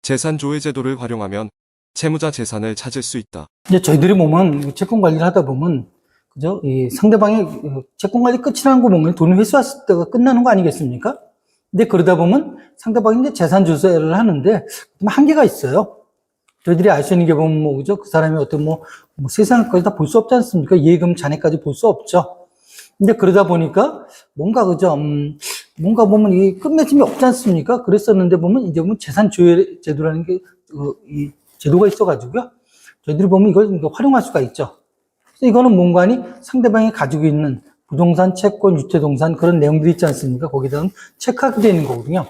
재산조회 제도를 활용하면 채무자 재산을 찾을 수 있다. 이제 저희들이 보면 채권 관리를 하다 보면 그죠? 이 상대방의 채권 관리 끝이라는 거 보면 돈을 회수했을 때가 끝나는 거 아니겠습니까? 근데 그러다 보면 상대방이 이제 재산 조사를 하는데 한계가 있어요. 저희들이 알 수 있는 게 보면 뭐 그죠? 그 사람이 어떤 뭐 세상까지 다 볼 수 없지 않습니까? 예금 잔해까지 볼 수 없죠. 근데 그러다 보니까 뭔가 그죠? 뭔가 보면 이 끝맺음이 없지 않습니까? 그랬었는데 보면 이제 보면 재산 조회 제도라는 게 이 제도가 있어가지고요. 저희들이 보면 이걸 활용할 수가 있죠. 그래서 이거는 뭔가니 상대방이 가지고 있는 부동산, 채권, 유태동산 그런 내용들이 있지 않습니까? 거기다가 체크하게 되어 있는 거거든요.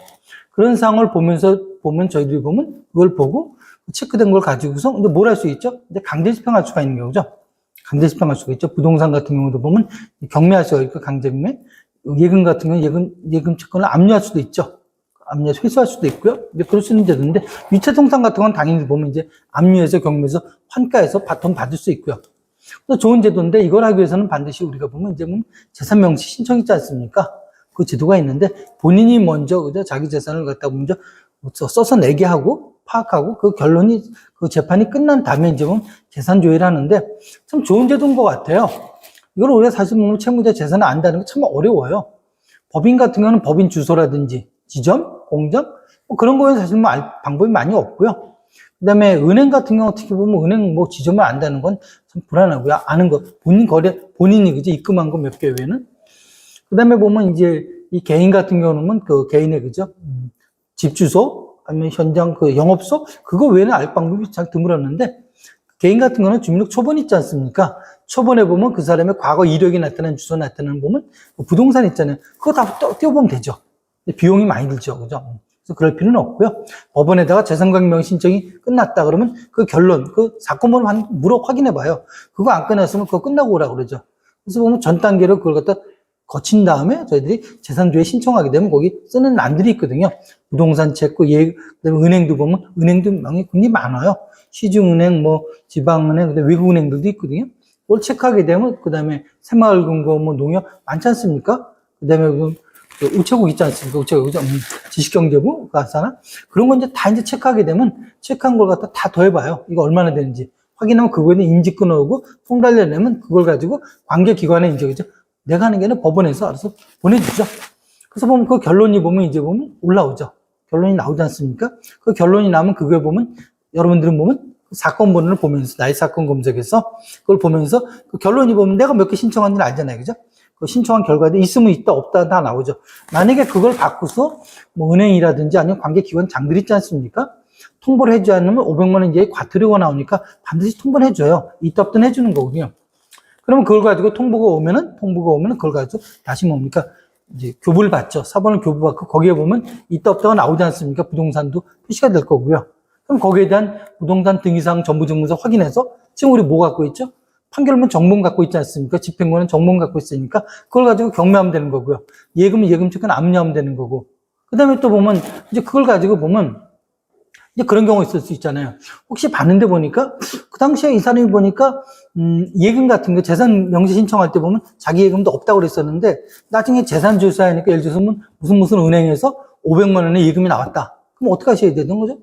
그런 상황을 보면 저희들이 보면 그걸 보고 체크된 걸 가지고서 이제 뭘 할 수 있죠? 이제 강제 집행할 수가 있는 거죠. 강제 집행할 수가 있죠. 부동산 같은 경우도 보면 경매할 수가 있고 강제매, 예금 같은 경우는 예금 채권을 압류할 수도 있죠. 압류해서 회수할 수도 있고요. 이제 그럴 수 있는 제도인데 유채동산 같은 건 당연히 보면 이제 압류해서 경매에서 환가해서 돈 받을 수 있고요. 또 좋은 제도인데 이걸 하기 위해서는 반드시 우리가 보면 이제 재산 명시 신청 있지 않습니까? 그 제도가 있는데 본인이 먼저 그죠? 자기 재산을 갖다 먼저 써서 내게 하고 파악하고 그 결론이 그 재판이 끝난 다음에 이제 보면 재산 조회를 하는데 참 좋은 제도인 것 같아요. 이걸 우리가 사실 보면 채무자 재산을 안다는 게 참 어려워요. 법인 같은 경우는 법인 주소라든지 지점, 공점 뭐 그런 거에는 사실 뭐 알 방법이 많이 없고요. 그다음에 은행 같은 경우 어떻게 보면 은행 뭐 지점을 안다는 건 참 불안하고요. 아는 거 본인이 그죠 입금한 거 몇 개 외에는. 그다음에 보면 이제 이 개인 같은 경우는 그 개인의 그죠 집 주소 아니면 현장 그 영업소 그거 외에는 알 방법이 잘 드물었는데 개인 같은 거는 주민등록 초본 있지 않습니까? 초본에 보면 그 사람의 과거 이력이 나타나는 주소 나타나는 보면 부동산 있잖아요. 그거 다 띄워보면 되죠. 비용이 많이 들죠. 그죠? 그래서 그럴 필요는 없고요. 법원에다가 재산광명 신청이 끝났다 그러면 그 결론, 그 사건번호 확인해 봐요. 그거 안 끝났으면 그거 끝나고 오라고 그러죠. 그래서 보면 전 단계로 그걸 갖다 거친 다음에 저희들이 재산조회 신청하게 되면 거기 쓰는 란들이 있거든요. 부동산 채권, 그다음에 은행도 보면 은행도 굉장히 많아요. 시중은행, 뭐 지방은행, 그다음에 외국은행들도 있거든요. 그걸 체크하게 되면 그다음에 새마을금고, 뭐 농협 많지 않습니까? 그다음에 우체국 있지 않습니까? 우체국, 지식경제부가 하나? 그런 건 이제 다 이제 체크하게 되면 체크한 걸 갖다 다 더해봐요. 이거 얼마나 되는지. 확인하면 그거에 대한 인지 끊어오고 통달려내면 그걸 가지고 관계기관에 이제 그죠? 내가 하는 게 아니라 법원에서 알아서 보내주죠. 그래서 보면 그 결론이 보면 이제 보면 올라오죠. 결론이 나오지 않습니까? 그 결론이 나면 그걸 보면 여러분들은 보면 사건 번호를 보면서 나의 사건 검색에서 그걸 보면서 그 결론이 보면 내가 몇 개 신청한지는 알잖아요. 그죠? 그 신청한 결과에 있으면 있다 없다 다 나오죠. 만약에 그걸 갖고서 뭐 은행이라든지 아니면 관계기관 장들 있지 않습니까? 통보를 해주지 않으면 500만 원 이하의 과태료가 나오니까 반드시 통보를 해줘요. 있다 없다 해주는 거군요. 그러면 그걸 가지고 통보가 오면은 그걸 가지고 다시 뭡니까? 이제 교부를 받죠. 사본을 교부받고 거기에 보면 있다 없다가 나오지 않습니까? 부동산도 표시가 될 거고요. 그럼 거기에 대한 부동산 등기사항 전부증명서 확인해서 지금 우리 뭐 갖고 있죠? 판결문 정본 갖고 있지 않습니까? 집행권은 정본 갖고 있으니까 그걸 가지고 경매하면 되는 거고요. 예금은 예금채권 압류하면 되는 거고. 그 다음에 또 보면 이제 그걸 가지고 보면 이제 그런 경우 있을 수 있잖아요. 혹시 봤는데 보니까 그 당시에 이 사람이 보니까 예금 같은 거 재산 명시 신청할 때 보면 자기 예금도 없다고 그랬었는데 나중에 재산 조사하니까 예를 들어서 무슨 은행에서 500만 원의 예금이 나왔다. 그럼 어떻게 하셔야 되는 거죠?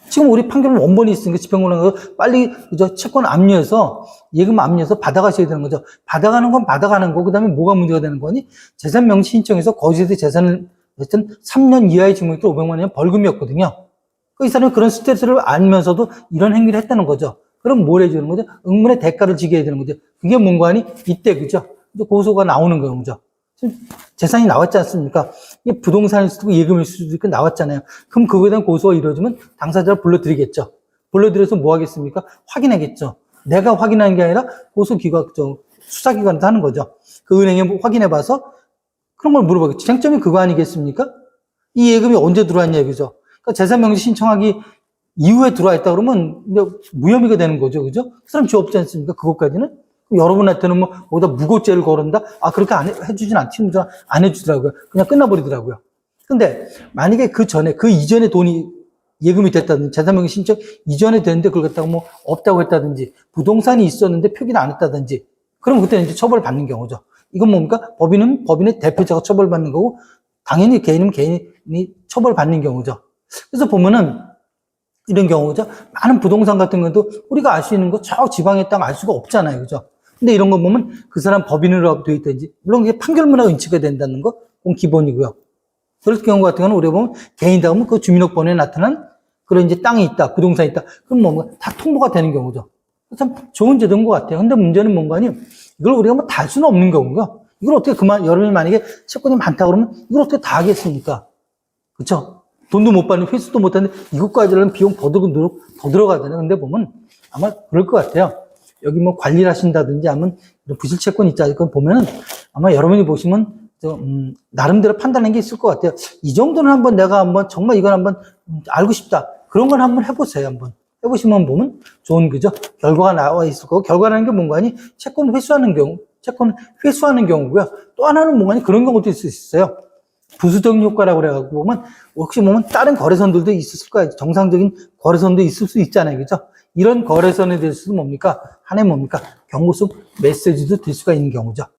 지금 우리 판결은 원본이 있으니까 집행권을 빨리 그저 채권 압류해서 예금 압류해서 받아가셔야 되는 거죠. 받아가는 건 받아가는 거. 그다음에 뭐가 문제가 되는 거니? 재산 명시 신청해서 거기서 재산을 하여튼 3년 이하의 징역이 500만 원이면 벌금이었거든요. 이 사람이 그런 스트레스를 알면서도 이런 행위를 했다는 거죠. 그럼 뭘 해주는 거죠? 응문의 대가를 지게 해야 되는 거죠. 그게 뭔가 하니? 이때 그죠? 이제 고소가 나오는 거예요. 그죠? 재산이 나왔지 않습니까? 이게 부동산일 수도 있고 예금일 수도 있고 나왔잖아요. 그럼 그거에 대한 고소가 이루어지면 당사자를 불러드리겠죠. 불러들여서 뭐 하겠습니까? 확인하겠죠. 내가 확인하는 게 아니라 고소기관, 수사기관에서 하는 거죠. 그 은행에 확인해봐서 그런 걸 물어보겠죠. 쟁점이 그거 아니겠습니까? 이 예금이 언제 들어왔냐, 그죠? 그러니까 재산명시 신청하기 이후에 들어와 있다 그러면 무혐의가 되는 거죠, 그죠? 그 사람 죄 없지 않습니까? 그것까지는? 여러분한테는 어디다 무고죄를 거른다? 그렇게 해주진 않지, 안 해주더라고요. 그냥 끝나버리더라고요. 근데 만약에 그 이전에 돈이 예금이 됐다든지, 재산명시 신청 이전에 됐는데 그걸 갖다가 없다고 했다든지, 부동산이 있었는데 표기를 안 했다든지, 그럼 그때는 이제 처벌을 받는 경우죠. 이건 뭡니까? 법인의 대표자가 처벌받는 거고, 당연히 개인은 개인이 처벌받는 경우죠. 그래서 보면은 이런 경우죠. 많은 부동산 같은 것도 우리가 알 수 있는 거 저 지방의 땅 알 수가 없잖아요. 그죠? 근데 이런 거 보면 그 사람 법인으로 되어 있든지, 물론 이게 판결문화가 인치가 된다는 거, 그건 기본이고요. 그럴 경우 같은 경우는 우리가 보면 개인이다 하면 그 주민등록번호에 나타난 그런 이제 땅이 있다, 부동산이 있다. 그럼 뭔가 다 통보가 되는 경우죠. 참 좋은 제도인 것 같아요. 근데 문제는 뭔가 아니, 이걸 우리가 뭐 다 할 수는 없는 경우가, 이걸 어떻게 여러분이 만약에 채권이 많다 그러면 이걸 어떻게 다 하겠습니까? 그쵸? 돈도 못 받는, 회수도 못 하는데 이것까지 하려면 비용 더 들어가잖아요. 근데 보면 아마 그럴 것 같아요. 여기 뭐 관리를 하신다든지 하면 이런 부실 채권 있잖아요. 그건 보면은 아마 여러분이 보시면 나름대로 판단하는 게 있을 것 같아요. 이 정도는 한번 내가 한번 정말 이건 한번 알고 싶다. 그런 건 한번 해보세요. 한번 해보시면 보면 좋은 그죠? 결과가 나와 있을 거고, 결과라는 게 뭔가 아니 채권 회수하는 경우고요. 또 하나는 뭔가 아니 그런 경우도 있을 수 있어요. 부수적 효과라고 그래가지고 보면 혹시 보면 다른 거래선들도 있을 거예요. 정상적인 거래선도 있을 수 있잖아요. 그죠? 이런 거래선에 대해서도 뭡니까? 하나의 뭡니까? 경고성 메시지도 될 수가 있는 경우죠.